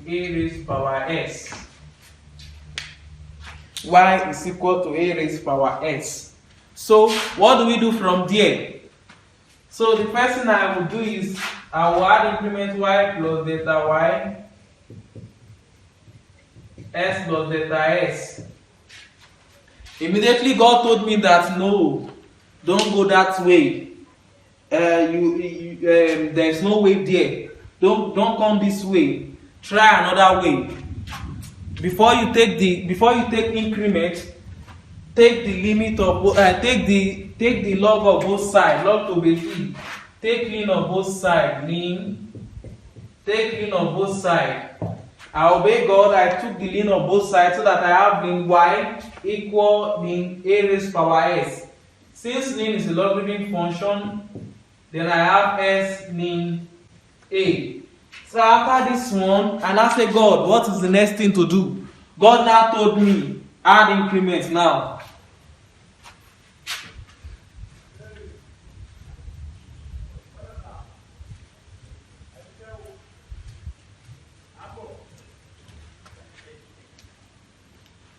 a raised power s. Y is equal to a raised power s. So what do we do from there? So the first thing I will do is I will add increment y plus delta y, s plus delta s. Immediately God told me that no, don't go that way. There's no way there. Don't come this way. Try another way. Before you take increment, take the limit of take the log of both sides. Log to base e. Take ln of both sides. Take ln of both sides. I obey God. I took the ln of both sides so that I have ln y equal ln a raised power s. Since ln is a logarithmic function, then I have s ln a. So after this one, and I say, God, what is the next thing to do? God now told me, add increments now.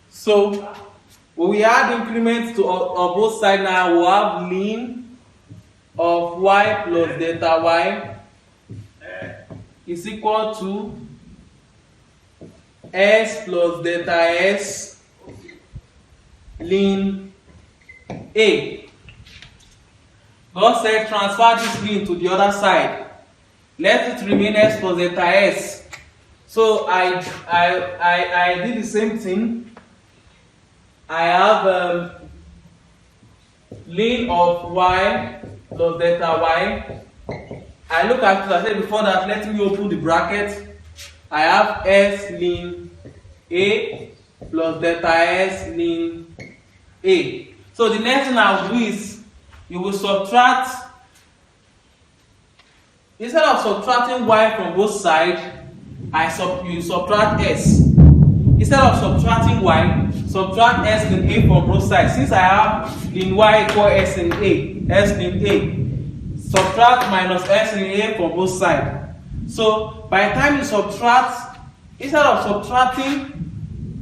So when we add increments on both sides now, we'll have ln of y plus delta y is equal to s plus delta s ln a. God said transfer this ln to the other side. Let it remain s plus delta s. So I did the same thing. I have ln of y plus delta y. I look at it, I said before that, let me open the bracket. I have s ln a plus delta s ln a. So the next thing I will do is you will subtract, instead of subtracting y from both sides, you subtract s. Instead of subtracting y, subtract s ln a from both sides. Since I have ln y equal s ln a, subtract minus s ln a from both sides. So by the time you subtract, instead of subtracting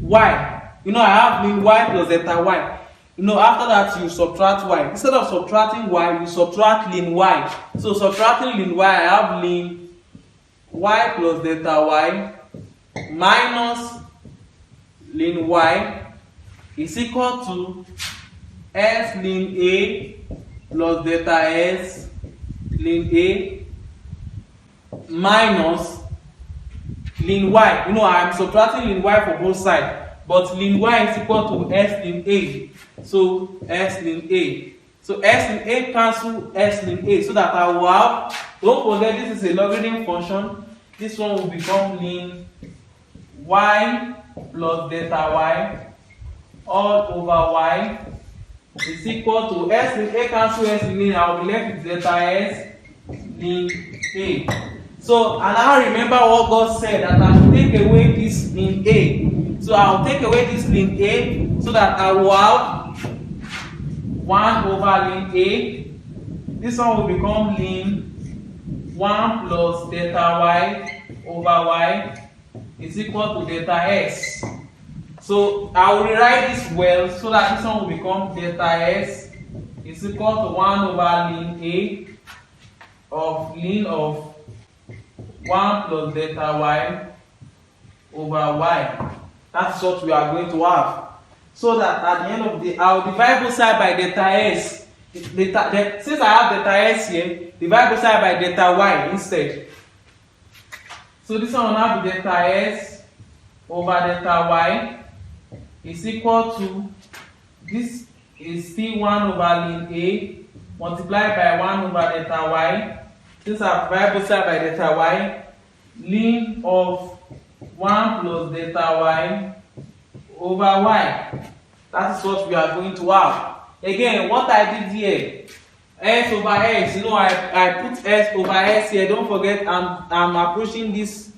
y, I have ln y plus delta y. After that you subtract y. Instead of subtracting y, you subtract ln y. So subtracting ln y, I have ln y plus delta y minus ln y is equal to s ln a plus delta s ln a minus ln y. I'm subtracting ln y for both sides, but ln y is equal to s ln a. So s ln a. So s ln a cancel s ln a, so that I will have, don't forget this is a logarithmic function. This one will become ln y plus delta y all over y is equal to s ln a cancel s ln a. I will be left with delta s ln a. So and I remember what God said, that I should take away this ln a. So I will take away this ln a so that I will have 1 over ln a. This one will become ln 1 plus delta y over y is equal to delta s. So I will rewrite this well so that this one will become delta s is equal to 1 over ln a of ln of 1 plus delta y over y. That's what we are going to have. So that at the end of the day, I will divide both sides by delta s. Since I have delta s here, divide both sides by delta y instead. So this one will now be delta s over delta y is equal to, this is still 1 over ln a multiplied by 1 over delta y. Since I divide both sides by delta y, ln of 1 plus delta y over y. That is what we are going to have. Again, what I did here, s over s, I put s over s here. Don't forget, I'm approaching this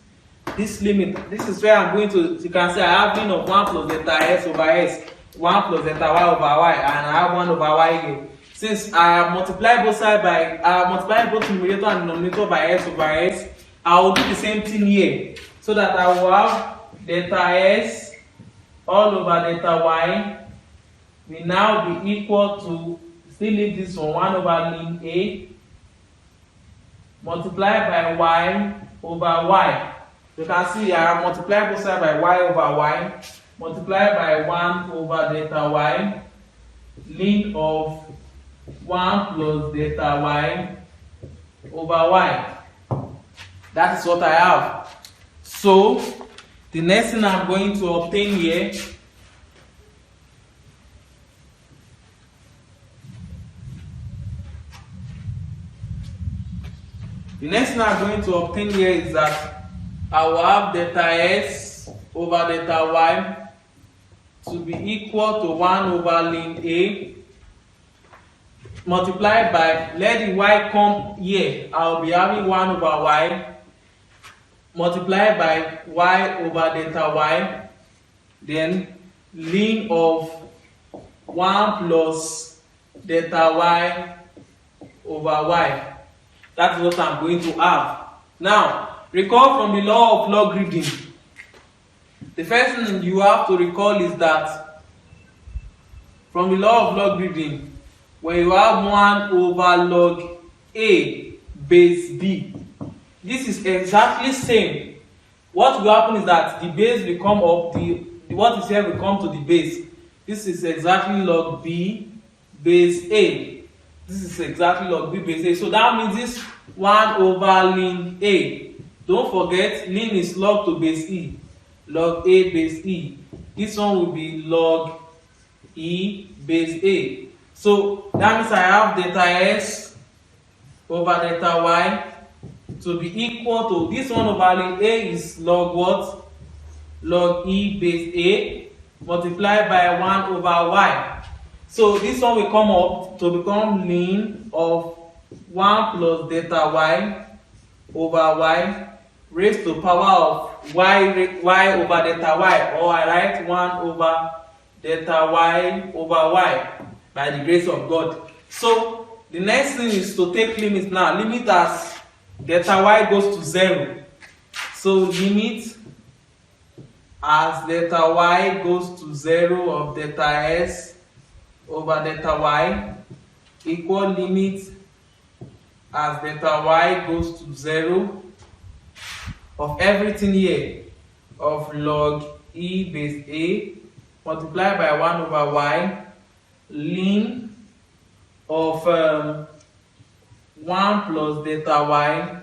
limit. This is where I'm going to, you can say I have ln of 1 plus delta s over s, 1 plus delta y over y, and I have 1 over y here. Since I have multiplied both sides by, I have multiplied both numerator and denominator by s over s, I will do the same thing here. so that I will have delta s all over delta y will now be equal to, still leave this one, 1 over ln a multiplied by y over y. You can see I multiply both sides by y over y, multiplied by 1 over delta y, ln of 1 plus delta y over y. That is what I have. So the next thing I'm going to obtain here is that I will have delta s over delta y to be equal to 1 over ln a multiplied by, let the y come here, I will be having 1 over y multiplied by y over delta y, then ln of 1 plus delta y over y. That is what I'm going to have. Now, recall from the law of logarithm. The first thing you have to recall is that from the law of logarithm, when you have 1 over log a base b, this is exactly same. What will happen is that the base will come up, what is here will come to the base. This is exactly log b base a. This is exactly log b base a. So that means this 1 over ln a. Don't forget, ln is log to base e. Log a base e. This one will be log e base a. So that means I have delta s over delta y to be equal to, this one over ln a is log what? Log e base a multiplied by 1 over y. So this one will come up to become ln of 1 plus delta y over y raised to power of y over delta y, or I write 1 over delta y over y by the grace of God. So the next thing is to take limit now. Limit as delta y goes to 0. So limit as delta y goes to 0 of delta s over delta y equal limit as delta y goes to 0 of everything here of log e base a multiplied by 1 over y ln of 1 plus delta y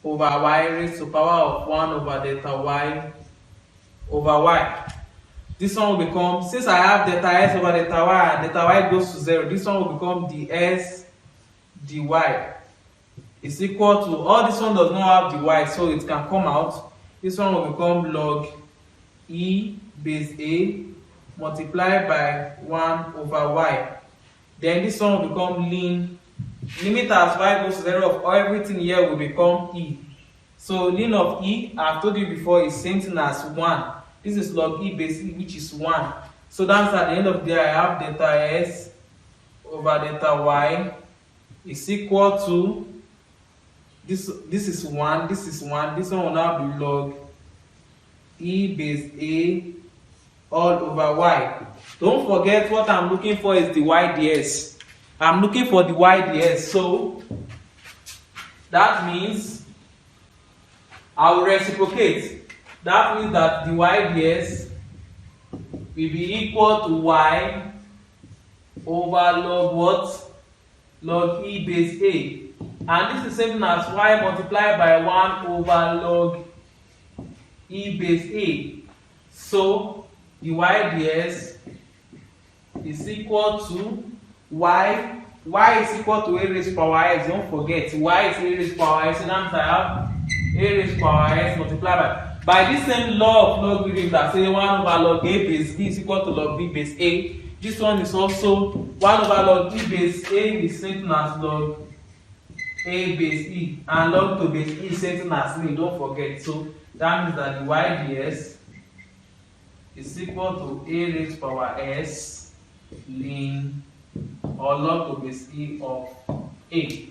over y raised to power of 1 over delta y over y. This one will become, since I have delta s over delta y and delta y goes to 0, this one will become ds dy is equal to, all this one does not have dy, so it can come out. This one will become log e base a multiplied by 1 over y. Then this one will become limit as y goes to 0 of everything here will become e. So ln of e, I've told you before, is same thing as 1. This is log e base e, which is 1. So that's at the end of the day, I have delta s over delta y is equal to, this is 1, this is 1, this one will now be log e base a all over y. Don't forget, what I'm looking for is the y ds. I'm looking for the y ds. So that means I will reciprocate. That means that the y ds will be equal to y over log what? Log e base a. And this is the same as y multiplied by 1 over log e base a. So the y ds is equal to y is equal to a raised power s. Don't forget, y is a raised power s. So now I have a raised power s multiplied by this same law of logarithm that say 1 over log a base b is equal to log b base a. This one is also 1 over log e base a is same thing as log a base e, and log to base e is same thing as ln. Don't forget. So that means that the y ds is equal to a raised power s ln or log to base e of a.